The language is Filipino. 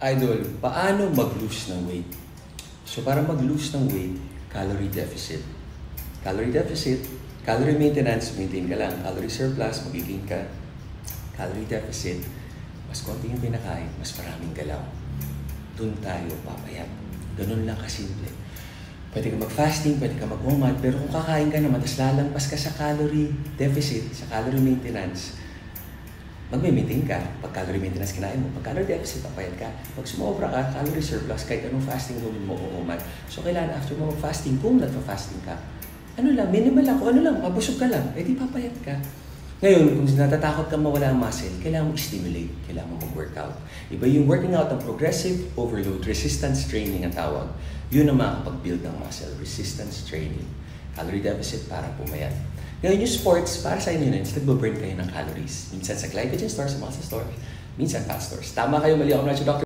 Idol, paano mag-lose ng weight? So, para mag-lose ng weight, calorie deficit. Calorie deficit, calorie maintenance, maintain ka lang. Calorie surplus, mag-gain ka. Calorie deficit, mas konti yung pinakain, mas maraming galaw. Doon tayo papayat. Ganun lang kasimple. Pwede ka mag-fasting, pwede ka mag-OMAD, pero kung kakain ka naman, tapos lalampas ka sa calorie deficit, sa calorie maintenance, magme-maintain ka. Pag calorie maintenance kinain mo, pag calorie deficit, papayat ka. Pag sumobra ka, calorie surplus, kahit anong fasting gawin mo o OMAD. So, kailangan after mo mag-fasting, kung nagpa-fasting ka, ano lang, minimal lang, kung ano lang, mabusog ka lang, edi papayat ka. Ngayon, kung natatakot kang mawala ang muscle, kailangan mo i-stimulate, kailangan mo mag-workout. Iba yung working out ng progressive overload, resistance training ang tawag. Yun ang makakapag-build ng muscle, resistance training. Calorie deficit para pumayat. Ngayon yung sports, para sa inyo na yun, nagbo-burn kayo ng calories. Minsan sa glycogen stores, sa muscle stores, minsan fat stores. Tama kayo, mali ako na si Dr.